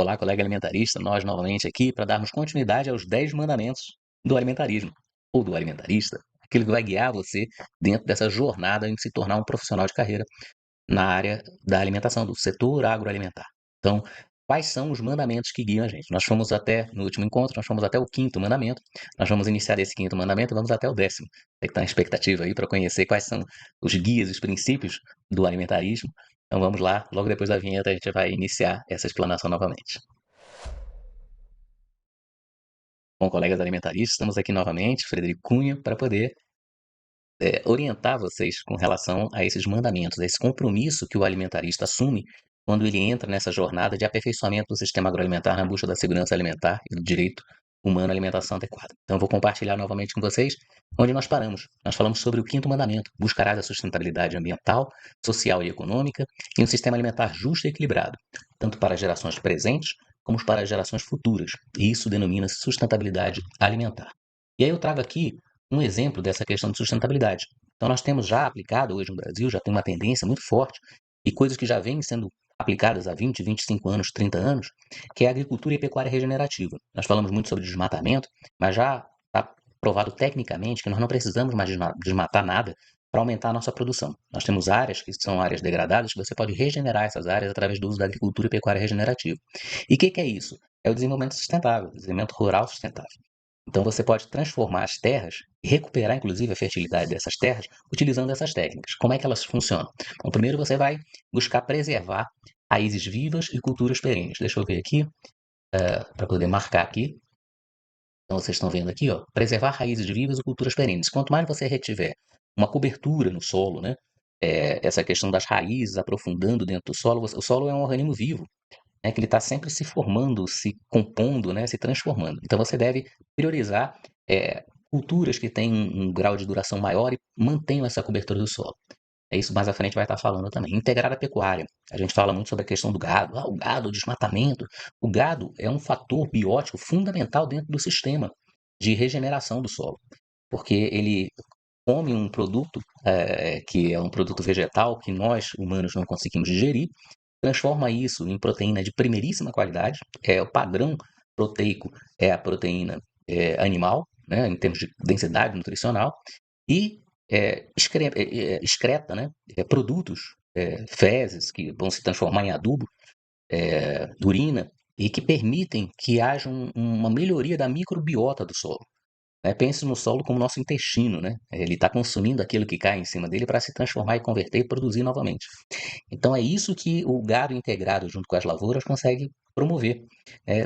Olá, colega alimentarista, nós novamente aqui para darmos continuidade aos 10 mandamentos do alimentarismo, ou do alimentarista, aquilo que vai guiar você dentro dessa jornada em se tornar um profissional de carreira na área da alimentação, do setor agroalimentar. Então, quais são os mandamentos que guiam a gente? No último encontro, nós fomos até o quinto mandamento, nós vamos iniciar esse quinto mandamento e vamos até o 10º. Você que está na expectativa aí para conhecer quais são os guias, os princípios do alimentarismo. Então vamos lá, logo depois da vinheta a gente vai iniciar essa explanação novamente. Bom, colegas alimentaristas, estamos aqui novamente, Frederico Cunha, para poder orientar vocês com relação a esses mandamentos, a esse compromisso que o alimentarista assume quando ele entra nessa jornada de aperfeiçoamento do sistema agroalimentar na busca da segurança alimentar e do direito humano à alimentação adequada. Então, eu vou compartilhar novamente com vocês onde nós paramos. Nós falamos sobre o quinto mandamento: buscarás a sustentabilidade ambiental, social e econômica em um sistema alimentar justo e equilibrado, tanto para as gerações presentes como para as gerações futuras. E isso denomina-se sustentabilidade alimentar. E aí eu trago aqui um exemplo dessa questão de sustentabilidade. Então, nós temos já aplicado hoje no Brasil, já tem uma tendência muito forte, e coisas que já vêm sendo aplicadas há 20, 25 anos, 30 anos, que é a agricultura e pecuária regenerativa. Nós falamos muito sobre desmatamento, mas já está provado tecnicamente que nós não precisamos mais desmatar nada para aumentar a nossa produção. Nós temos áreas que são áreas degradadas, que você pode regenerar essas áreas através do uso da agricultura e pecuária regenerativa. E o que é isso? É o desenvolvimento sustentável, o desenvolvimento rural sustentável. Então você pode transformar as terras e recuperar, inclusive, a fertilidade dessas terras utilizando essas técnicas. Como é que elas funcionam? Bom, primeiro você vai buscar preservar raízes vivas e culturas perenes. Deixa eu ver aqui, para poder marcar aqui. Então vocês estão vendo aqui, ó, preservar raízes vivas e culturas perenes. Quanto mais você retiver uma cobertura no solo, né, essa questão das raízes aprofundando dentro do solo, o solo é um organismo vivo, né, que ele está sempre se formando, se compondo, né, se transformando. Então você deve priorizar culturas que têm um grau de duração maior e mantenham essa cobertura do solo. É isso mais à frente vai estar falando também. Integrar a pecuária. A gente fala muito sobre a questão do gado. O gado, o desmatamento. O gado é um fator biótico fundamental dentro do sistema de regeneração do solo, porque ele come um produto que é um produto vegetal que nós, humanos, não conseguimos digerir, transforma isso em proteína de primeiríssima qualidade. O padrão proteico é a proteína animal, né, em termos de densidade nutricional, e excreta, né, produtos, fezes, que vão se transformar em adubo, urina, e que permitem que haja uma melhoria da microbiota do solo. Né? Pense no solo como nosso intestino, né? Ele está consumindo aquilo que cai em cima dele para se transformar e converter e produzir novamente. Então é isso que o gado integrado junto com as lavouras consegue promover,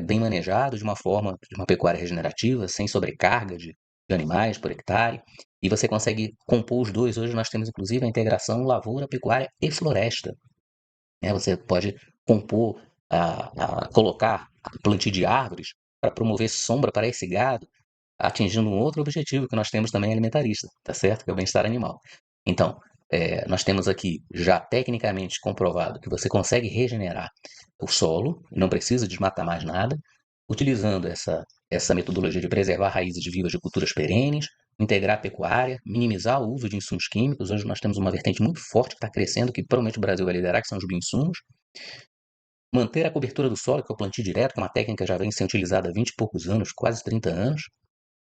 bem manejado, de uma forma, de uma pecuária regenerativa, sem sobrecarga de animais por hectare, e você consegue compor os dois. Hoje nós temos inclusive a integração lavoura, pecuária e floresta. Né? Você pode compor, colocar plantio de árvores para promover sombra para esse gado, atingindo um outro objetivo que nós temos também alimentarista, tá certo? Que é o bem-estar animal. Então, nós temos aqui já tecnicamente comprovado que você consegue regenerar o solo, não precisa desmatar mais nada, utilizando essa metodologia de preservar raízes vivas de culturas perenes, integrar a pecuária, minimizar o uso de insumos químicos. Hoje nós temos uma vertente muito forte que está crescendo, que provavelmente o Brasil vai liderar, que são os bioinsumos. Manter a cobertura do solo, que é o plantio direto, que é uma técnica que já vem sendo utilizada há 20 e poucos anos, quase 30 anos.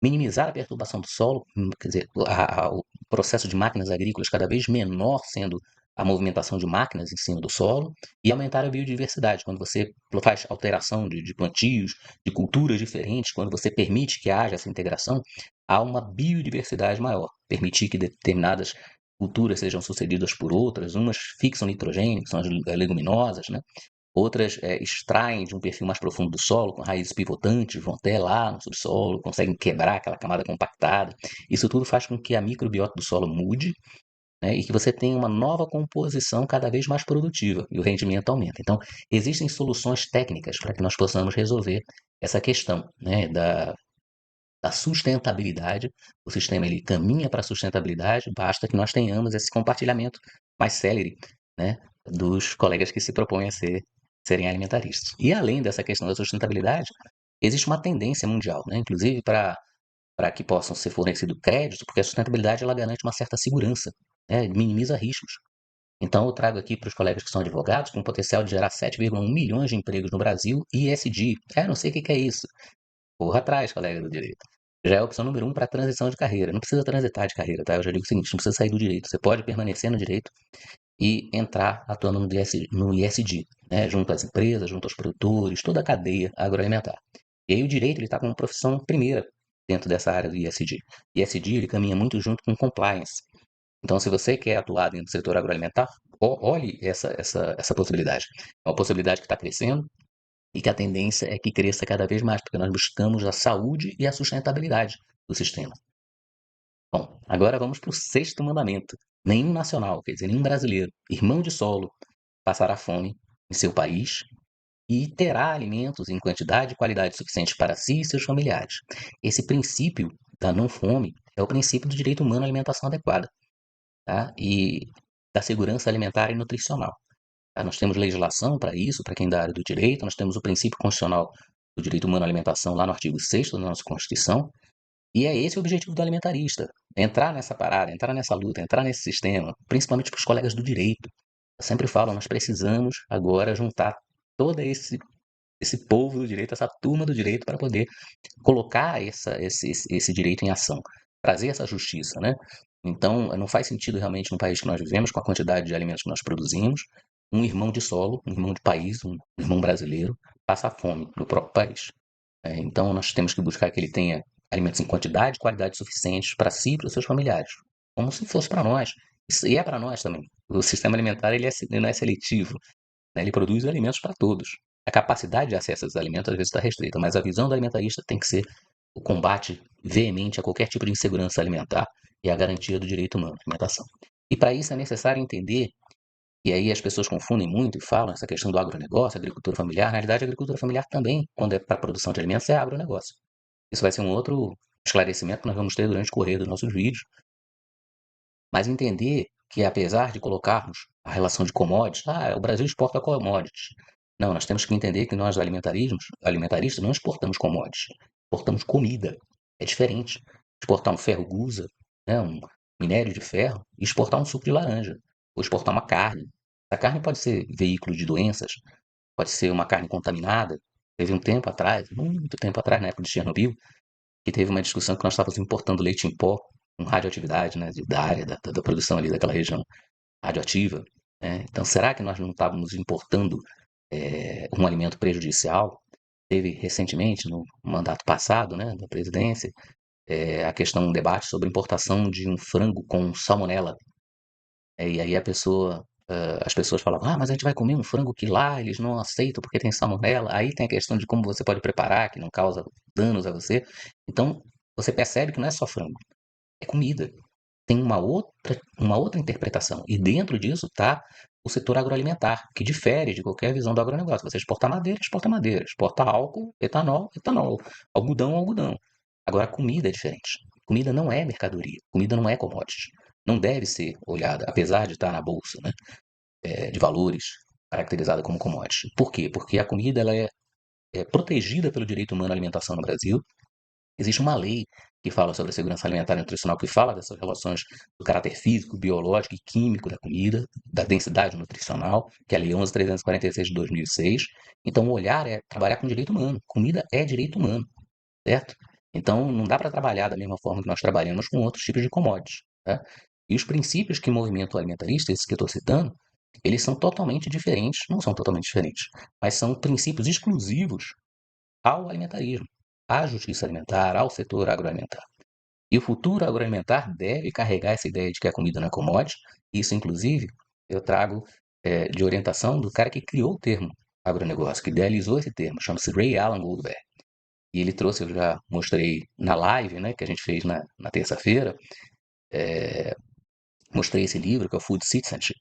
Minimizar a perturbação do solo, quer dizer, o processo de máquinas agrícolas cada vez menor sendo a movimentação de máquinas em cima do solo, e aumentar a biodiversidade, quando você faz alteração de plantios, de culturas diferentes, quando você permite que haja essa integração, há uma biodiversidade maior. Permitir que determinadas culturas sejam sucedidas por outras, umas fixam nitrogênio, que são as leguminosas, né? Outras extraem de um perfil mais profundo do solo, com raízes pivotantes, vão até lá no subsolo, conseguem quebrar aquela camada compactada. Isso tudo faz com que a microbiota do solo mude, né, e que você tenha uma nova composição cada vez mais produtiva e o rendimento aumenta. Então, existem soluções técnicas para que nós possamos resolver essa questão, né, da sustentabilidade. O sistema ele caminha para a sustentabilidade, basta que nós tenhamos esse compartilhamento mais célere, né, dos colegas que se propõem a serem alimentaristas. E além dessa questão da sustentabilidade, existe uma tendência mundial, né, inclusive para que possam ser fornecido crédito, porque a sustentabilidade ela garante uma certa segurança, né, minimiza riscos. Então, eu trago aqui para os colegas que são advogados com potencial de gerar 7,1 milhões de empregos no Brasil e ESG. Não sei o que é isso. Corra atrás, colega do direito. Já é a opção número 1 para transição de carreira. Não precisa transitar de carreira, tá? Eu já digo o seguinte, não precisa sair do direito. Você pode permanecer no direito e entrar atuando no ISD, né? Junto às empresas, junto aos produtores, toda a cadeia agroalimentar. E aí o direito está como profissão primeira dentro dessa área do ISD. ISD ele caminha muito junto com compliance. Então, se você quer atuar dentro do setor agroalimentar, olhe essa possibilidade. É uma possibilidade que está crescendo e que a tendência é que cresça cada vez mais, porque nós buscamos a saúde e a sustentabilidade do sistema. Bom, agora vamos para o sexto mandamento. Nenhum nacional, quer dizer, nenhum brasileiro, irmão de solo, passará fome em seu país e terá alimentos em quantidade e qualidade suficiente para si e seus familiares. Esse princípio da não fome é o princípio do direito humano à alimentação adequada, tá? E da segurança alimentar e nutricional. Tá? Nós temos legislação para isso, para quem é da área do direito, nós temos o princípio constitucional do direito humano à alimentação lá no artigo 6º da nossa Constituição, e é esse o objetivo do alimentarista, entrar nessa parada, entrar nessa luta, entrar nesse sistema, principalmente para os colegas do direito. Eu sempre falo, nós precisamos agora juntar todo esse povo do direito, essa turma do direito, para poder colocar esse direito em ação, trazer essa justiça, né? Então, não faz sentido realmente no país que nós vivemos, com a quantidade de alimentos que nós produzimos, um irmão de solo, um irmão de país, um irmão brasileiro, passar fome no próprio país. Então, nós temos que buscar que ele tenha alimentos em quantidade e qualidade suficientes para si e para os seus familiares, como se fosse para nós. E é para nós também. O sistema alimentar ele não é seletivo, né? Ele produz alimentos para todos. A capacidade de acesso a esses alimentos às vezes está restrita, mas a visão do alimentarista tem que ser o combate veemente a qualquer tipo de insegurança alimentar e a garantia do direito humano à alimentação. E para isso é necessário entender, e aí as pessoas confundem muito e falam essa questão do agronegócio, agricultura familiar. Na realidade, a agricultura familiar também, quando é para a produção de alimentos, é agronegócio. Isso vai ser um outro esclarecimento que nós vamos ter durante o correr dos nossos vídeos. Mas entender que, apesar de colocarmos a relação de commodities, o Brasil exporta commodities. Não, nós temos que entender que nós, alimentaristas, não exportamos commodities, exportamos comida. É diferente. Exportar um ferro gusa, né, um minério de ferro, e exportar um suco de laranja, ou exportar uma carne. A carne pode ser veículo de doenças, pode ser uma carne contaminada. Teve um tempo atrás, muito tempo atrás, na época de Chernobyl, que teve uma discussão que nós estávamos importando leite em pó com radioatividade, né, da área da produção ali daquela região radioativa. Né? Então, será que nós não estávamos importando um alimento prejudicial? Teve recentemente, no mandato passado, né, da presidência, a questão, um debate sobre a importação de um frango com salmonela. E aí as pessoas falavam, mas a gente vai comer um frango que lá eles não aceitam porque tem salmonela. Aí tem a questão de como você pode preparar, que não causa danos a você. Então, você percebe que não é só frango, é comida. Tem uma outra interpretação. E dentro disso está o setor agroalimentar, que difere de qualquer visão do agronegócio. Você exporta madeira, exporta madeira. Exporta álcool, etanol, etanol. Algodão, algodão. Agora, comida é diferente. Comida não é mercadoria. Comida não é commodity. Não deve ser olhada, apesar de estar na bolsa, né, de valores, caracterizada como commodity. Por quê? Porque a comida ela é protegida pelo direito humano à alimentação no Brasil. Existe uma lei que fala sobre a segurança alimentar e nutricional, que fala dessas relações do caráter físico, biológico e químico da comida, da densidade nutricional, que é a Lei 11.346 de 2006. Então, o olhar é trabalhar com direito humano. Comida é direito humano, certo? Então, não dá para trabalhar da mesma forma que nós trabalhamos com outros tipos de commodities. Tá? E os princípios que movimento alimentarista, esses que eu estou citando, eles são totalmente diferentes, não são totalmente diferentes, mas são princípios exclusivos ao alimentarismo, à justiça alimentar, ao setor agroalimentar. E o futuro agroalimentar deve carregar essa ideia de que a comida não é commodity. Isso, inclusive, eu trago de orientação do cara que criou o termo agronegócio, que idealizou esse termo, chama-se Ray Alan Goldberg. E ele trouxe, eu já mostrei na live, né, que a gente fez na terça-feira, mostrei esse livro, que é o Food Citizenship,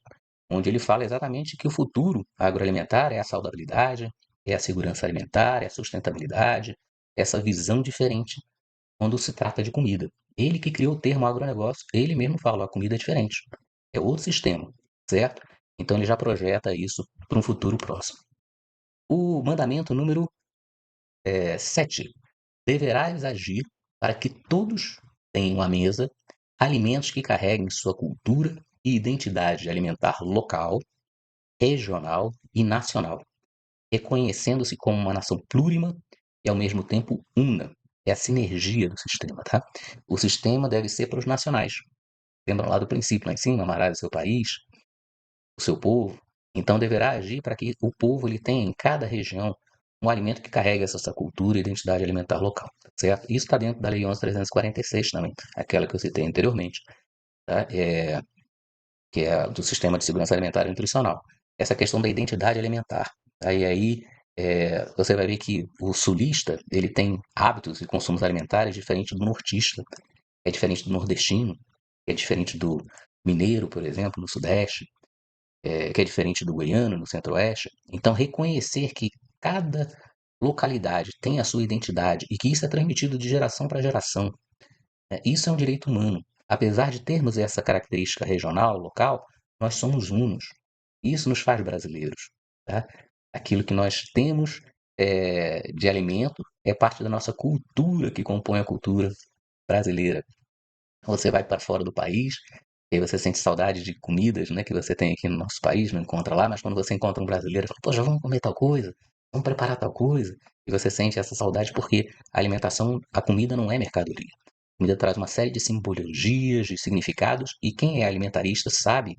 onde ele fala exatamente que o futuro agroalimentar é a saudabilidade, é a segurança alimentar, é a sustentabilidade, essa visão diferente quando se trata de comida. Ele que criou o termo agronegócio, ele mesmo fala, a comida é diferente, é outro sistema, certo? Então ele já projeta isso para um futuro próximo. O mandamento número 7. Deverás agir para que todos tenham à mesa alimentos que carreguem sua cultura e identidade alimentar local, regional e nacional, reconhecendo-se como uma nação plurima e, ao mesmo tempo, una. É a sinergia do sistema, tá? O sistema deve ser para os nacionais. Lembra lá do princípio, lá em cima, amarás o seu país, o seu povo. Então, deverá agir para que o povo ele tenha em cada região um alimento que carregue essa cultura e identidade alimentar local, tá certo? Isso está dentro da Lei 11.346 também, aquela que eu citei anteriormente, tá? Que é do Sistema de Segurança Alimentar e Nutricional. Essa questão da identidade alimentar. Aí você vai ver que o sulista ele tem hábitos e consumos alimentares diferentes do nortista, é diferente do nordestino, é diferente do mineiro, por exemplo, no sudeste, que é diferente do goiano, no centro-oeste. Então, reconhecer que cada localidade tem a sua identidade e que isso é transmitido de geração para geração, né? Isso é um direito humano. Apesar de termos essa característica regional, local, nós somos unos. Isso nos faz brasileiros, tá? Aquilo que nós temos de alimento é parte da nossa cultura que compõe a cultura brasileira. Você vai para fora do país e aí você sente saudade de comidas, né, que você tem aqui no nosso país, não encontra lá, mas quando você encontra um brasileiro, fala, poxa, vamos comer tal coisa, vamos preparar tal coisa, e você sente essa saudade porque a alimentação, a comida não é mercadoria. A comida traz uma série de simbologias, de significados, e quem é alimentarista sabe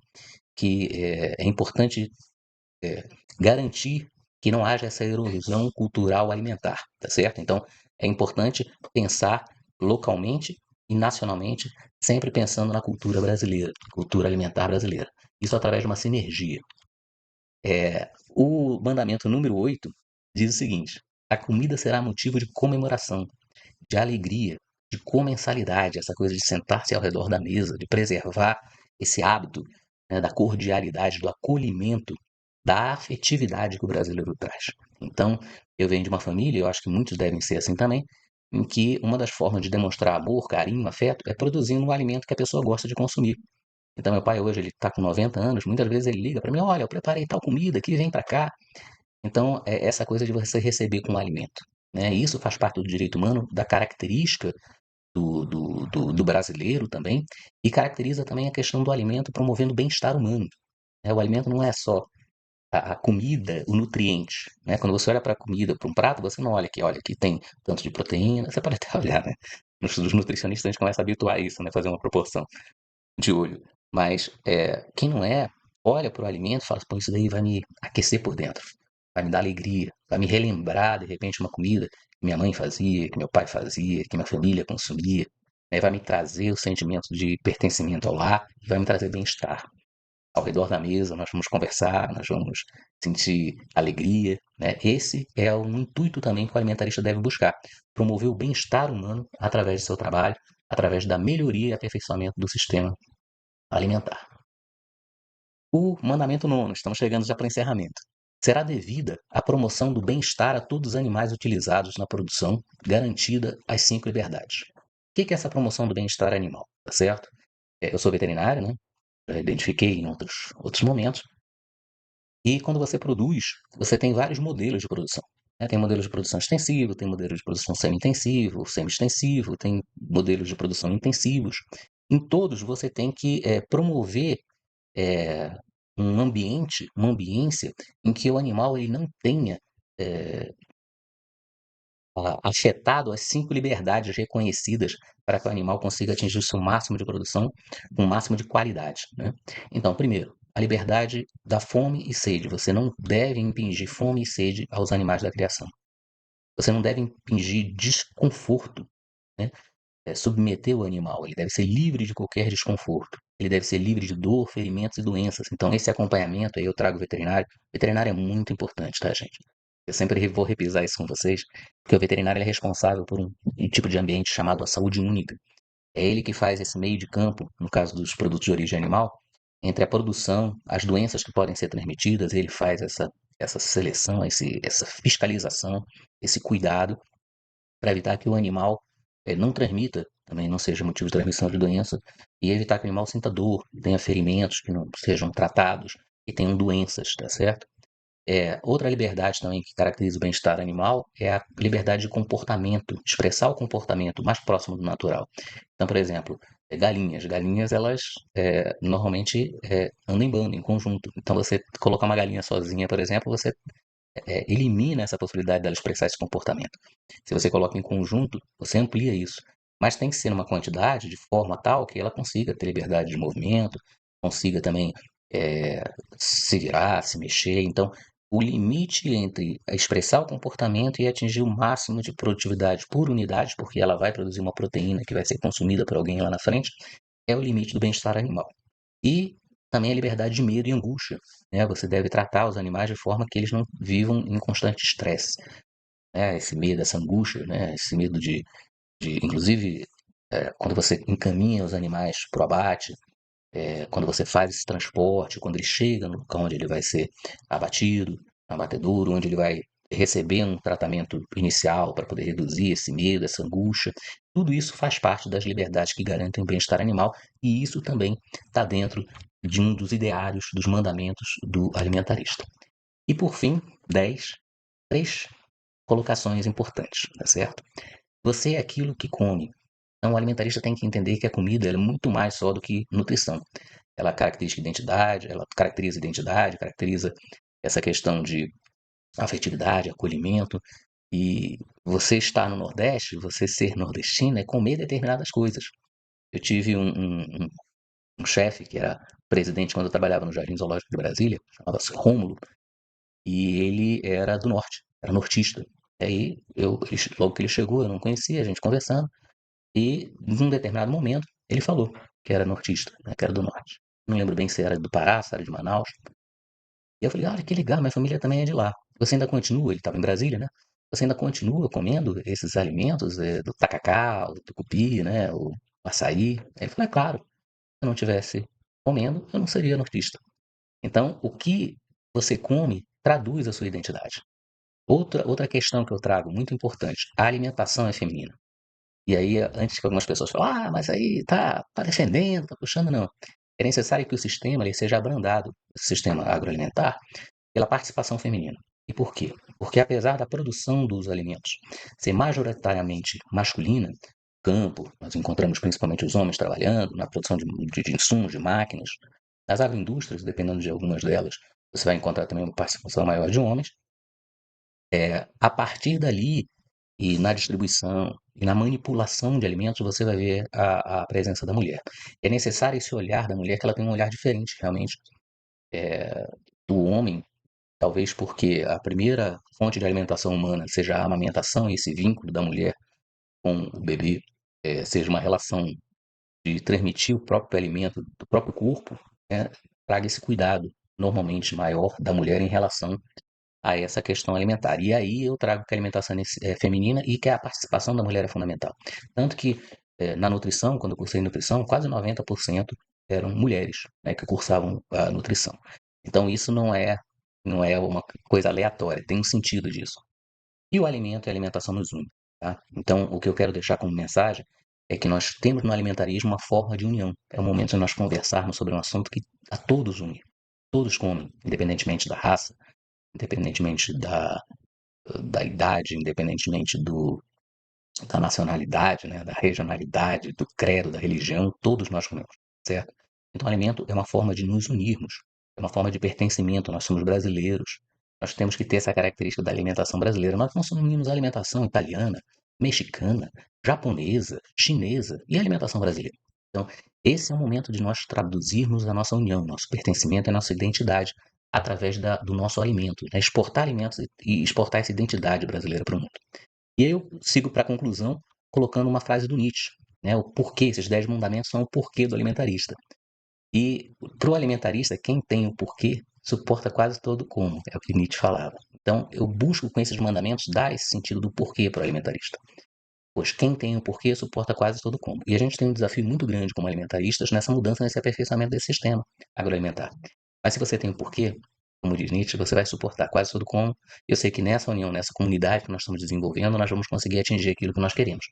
que é importante garantir que não haja essa erosão cultural alimentar, tá certo? Então, é importante pensar localmente e nacionalmente, sempre pensando na cultura brasileira, cultura alimentar brasileira. Isso através de uma sinergia. O mandamento número 8 diz o seguinte: a comida será motivo de comemoração, de alegria, de comensalidade, essa coisa de sentar-se ao redor da mesa, de preservar esse hábito, né, da cordialidade, do acolhimento, da afetividade que o brasileiro traz. Então, eu venho de uma família, eu acho que muitos devem ser assim também, em que uma das formas de demonstrar amor, carinho, afeto é produzindo um alimento que a pessoa gosta de consumir. Então, meu pai hoje ele está com 90 anos, muitas vezes ele liga para mim, olha, eu preparei tal comida aqui, vem para cá. Então, é essa coisa de você receber com o alimento, né? Isso faz parte do direito humano, da característica do brasileiro também, e caracteriza também a questão do alimento promovendo o bem-estar humano, né? O alimento não é só a comida, o nutriente, né? Quando você olha para a comida, para um prato, você não olha aqui, olha, aqui tem tanto de proteína, você pode até olhar, né? Nos nutricionistas a gente começa a habituar a isso, né? Fazer uma proporção de olho. Mas quem não é, olha para o alimento e fala, pô, isso daí vai me aquecer por dentro, vai me dar alegria, vai me relembrar, de repente, uma comida que minha mãe fazia, que meu pai fazia, que minha família consumia, né? Vai me trazer o sentimento de pertencimento ao lar e vai me trazer bem-estar. Ao redor da mesa, nós vamos conversar, nós vamos sentir alegria, né? Esse é o intuito também que o alimentarista deve buscar, promover o bem-estar humano através do seu trabalho, através da melhoria e aperfeiçoamento do sistema alimentar. O mandamento nono, estamos chegando já para o encerramento. Será devida a promoção do bem-estar a todos os animais utilizados na produção, garantida as 5 liberdades. O que é essa promoção do bem-estar animal? Tá certo? Eu sou veterinário, né? Já identifiquei em outros momentos. E quando você produz, você tem vários modelos de produção, né? Tem modelos de produção extensivo, tem modelos de produção semi-intensivo, semi-extensivo, tem modelos de produção intensivos. Em todos você tem que promover eh, um ambiente, uma ambiência em que o animal ele não tenha afetado as 5 liberdades reconhecidas para que o animal consiga atingir o seu máximo de produção, com o máximo de qualidade, né? Então, primeiro, a liberdade da fome e sede. Você não deve impingir fome e sede aos animais da criação. Você não deve impingir desconforto, né? Submeter o animal. Ele deve ser livre de qualquer desconforto. Ele deve ser livre de dor, ferimentos e doenças. Então, esse acompanhamento aí eu trago o veterinário. O veterinário é muito importante, tá, gente? Eu sempre vou repisar isso com vocês, porque o veterinário ele é responsável por um tipo de ambiente chamado a saúde única. É ele que faz esse meio de campo, no caso dos produtos de origem animal, entre a produção, as doenças que podem ser transmitidas, ele faz essa seleção, essa fiscalização, esse cuidado para evitar que o animal não transmita, também não seja motivo de transmissão de doença, e evitar que o animal sinta dor, tenha ferimentos que não sejam tratados e tenham doenças, tá certo? Outra liberdade também que caracteriza o bem-estar animal é a liberdade de comportamento, expressar o comportamento mais próximo do natural. Então, por exemplo, Galinhas. Galinhas, elas normalmente andam em bando, em conjunto. Então, você colocar uma galinha sozinha, por exemplo, você elimina essa possibilidade dela expressar esse comportamento. Se você coloca em conjunto, você amplia isso. Mas tem que ser numa quantidade de forma tal que ela consiga ter liberdade de movimento, consiga também é, se virar, se mexer. Então, o limite entre expressar o comportamento e atingir o máximo de produtividade por unidade, porque ela vai produzir uma proteína que vai ser consumida por alguém lá na frente, é o limite do bem-estar animal. E também a liberdade de medo e angústia, né? Você deve tratar os animais de forma que eles não vivam em constante estresse, né? Esse medo, essa angústia, né? Esse medo inclusive, quando você encaminha os animais para o abate, quando você faz esse transporte, quando ele chega no local onde ele vai ser abatido, no abatedouro, onde ele vai receber um tratamento inicial para poder reduzir esse medo, essa angústia, tudo isso faz parte das liberdades que garantem o bem-estar animal e isso também está dentro de um dos ideários, dos mandamentos do alimentarista. E por fim, 10, 3 colocações importantes, tá certo? Você é aquilo que come. Então, o alimentarista tem que entender que a comida é muito mais só do que nutrição. Ela caracteriza identidade, caracteriza essa questão de afetividade, acolhimento. E você estar no Nordeste, você ser nordestino, é comer determinadas coisas. Eu tive um chefe que era presidente quando eu trabalhava no Jardim Zoológico de Brasília, chamava-se Rômulo, e ele era do Norte, era nortista. Aí, logo que ele chegou, eu não conhecia, a gente conversando, e num determinado momento ele falou que era nortista, né, que era do Norte. Não lembro bem se era do Pará, se era de Manaus. E eu falei, olha que legal, minha família também é de lá. Você ainda continua, ele estava em Brasília, né? Você ainda continua comendo esses alimentos do tacacá, o tucupi, né? O açaí? Aí ele falou, é claro, se eu não tivesse comendo, eu não seria nortista. Então, o que você come traduz a sua identidade. Outra questão que eu trago, muito importante, a alimentação é feminina. E aí, antes que algumas pessoas falem, ah, mas aí tá defendendo, tá puxando, não. É necessário que o sistema ele seja abrandado, o sistema agroalimentar, pela participação feminina. E por quê? Porque apesar da produção dos alimentos ser majoritariamente masculina, campo, nós encontramos principalmente os homens trabalhando na produção de insumos, de máquinas, nas agroindústrias, dependendo de algumas delas, você vai encontrar também uma participação maior de homens. A partir dali, e na distribuição, e na manipulação de alimentos, você vai ver a presença da mulher. É necessário esse olhar da mulher, que ela tem um olhar diferente, realmente, do homem, talvez porque a primeira fonte de alimentação humana seja a amamentação e esse vínculo da mulher com o bebê seja uma relação de transmitir o próprio alimento do próprio corpo, né, traga esse cuidado normalmente maior da mulher em relação a essa questão alimentar. E aí eu trago que a alimentação é feminina e que a participação da mulher é fundamental. Tanto que na nutrição, quando eu cursei nutrição, quase 90% eram mulheres, né, que cursavam a nutrição. Então isso não é uma coisa aleatória, tem um sentido disso. E o alimento e a alimentação nos une. Tá? Então, o que eu quero deixar como mensagem é que nós temos no alimentarismo uma forma de união. É o momento de nós conversarmos sobre um assunto que a todos une. Todos comem, independentemente da raça, independentemente da idade, independentemente da nacionalidade, né, da regionalidade, do credo, da religião, todos nós comemos, certo? Então, o alimento é uma forma de nos unirmos, é uma forma de pertencimento, nós somos brasileiros, nós temos que ter essa característica da alimentação brasileira. Nós consumimos alimentação italiana, mexicana, japonesa, chinesa e alimentação brasileira. Então, esse é o momento de nós traduzirmos a nossa união, nosso pertencimento e a nossa identidade através do nosso alimento, né? Exportar alimentos e exportar essa identidade brasileira para o mundo. E aí eu sigo para a conclusão colocando uma frase do Nietzsche, né? O porquê, esses 10 mandamentos são o porquê do alimentarista. E para o alimentarista, quem tem o porquê suporta quase todo o como, é o que Nietzsche falava. Então, eu busco com esses mandamentos dar esse sentido do porquê para o alimentarista. Pois quem tem o porquê suporta quase todo o como. E a gente tem um desafio muito grande como alimentaristas nessa mudança, nesse aperfeiçoamento desse sistema agroalimentar. Mas se você tem o porquê, como diz Nietzsche, você vai suportar quase todo o como. Eu sei que nessa união, nessa comunidade que nós estamos desenvolvendo, nós vamos conseguir atingir aquilo que nós queremos,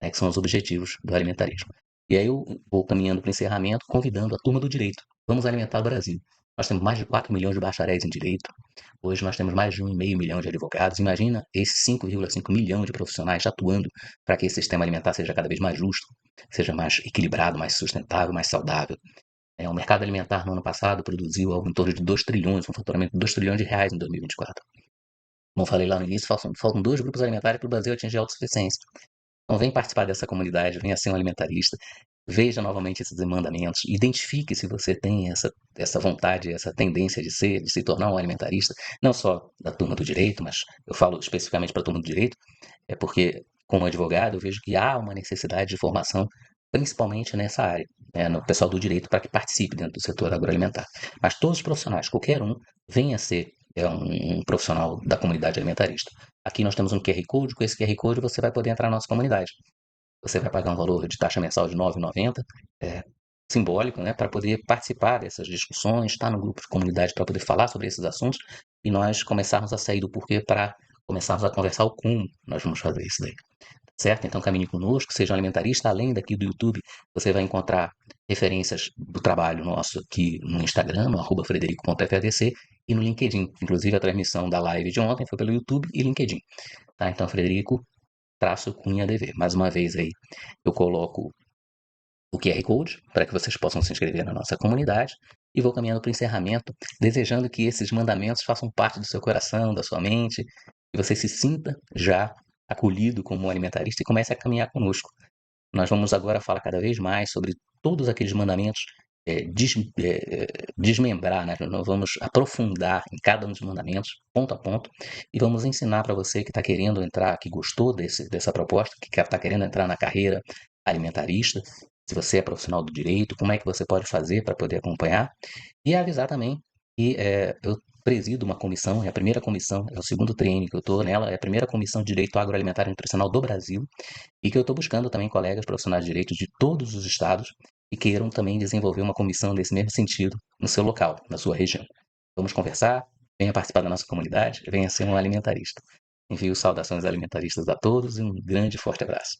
né, que são os objetivos do alimentarismo. E aí eu vou caminhando para o encerramento, convidando a turma do direito. Vamos alimentar o Brasil. Nós temos mais de 4 milhões de bacharéis em direito. Hoje nós temos mais de 1,5 milhão de advogados. Imagina esses 5,5 milhões de profissionais atuando para que esse sistema alimentar seja cada vez mais justo. seja mais equilibrado, mais sustentável, mais saudável. O mercado alimentar no ano passado produziu algo em torno de 2 trilhões, um faturamento de 2 trilhões de reais em 2024. Como eu falei lá no início, faltam 2 grupos alimentares para o Brasil atingir a autossuficiência. Então vem participar dessa comunidade, venha ser um alimentarista, veja novamente esses mandamentos, identifique se você tem essa vontade, essa tendência de se tornar um alimentarista, não só da turma do direito, mas eu falo especificamente para a turma do direito, é porque, como advogado, eu vejo que há uma necessidade de formação, principalmente nessa área, né, no pessoal do direito, para que participe dentro do setor agroalimentar. Mas todos os profissionais, qualquer um, venha a ser um profissional da comunidade alimentarista. Aqui nós temos um QR Code, com esse QR Code você vai poder entrar na nossa comunidade. Você vai pagar um valor de taxa mensal de R$ 9,90, simbólico, né, para poder participar dessas discussões, estar no grupo de comunidade para poder falar sobre esses assuntos e nós começarmos a sair do porquê para começarmos a conversar o como nós vamos fazer isso daí. Certo? Então caminhe conosco, seja um alimentarista. Além daqui do YouTube, você vai encontrar referências do trabalho nosso aqui no Instagram, no @frederico.fadc e no LinkedIn. Inclusive a transmissão da live de ontem foi pelo YouTube e LinkedIn. Tá? Então, Frederico Cunha DV. Mais uma vez aí, eu coloco o QR Code para que vocês possam se inscrever na nossa comunidade e vou caminhando para o encerramento, desejando que esses mandamentos façam parte do seu coração, da sua mente, que você se sinta já acolhido como alimentarista e comece a caminhar conosco. Nós vamos agora falar cada vez mais sobre todos aqueles mandamentos, desmembrar, né? Nós vamos aprofundar em cada um dos mandamentos, ponto a ponto, e vamos ensinar para você que está querendo entrar, que gostou dessa proposta, que está querendo entrar na carreira alimentarista, se você é profissional do direito, como é que você pode fazer para poder acompanhar, e avisar também que eu presido uma comissão, é a primeira comissão, é o segundo treino que eu estou nela, é a primeira comissão de Direito Agroalimentar e Nutricional do Brasil, e que eu estou buscando também colegas profissionais de direito de todos os estados e queiram também desenvolver uma comissão nesse mesmo sentido no seu local, na sua região. Vamos conversar, venha participar da nossa comunidade, venha ser um alimentarista. Envio saudações alimentaristas a todos e um grande e forte abraço.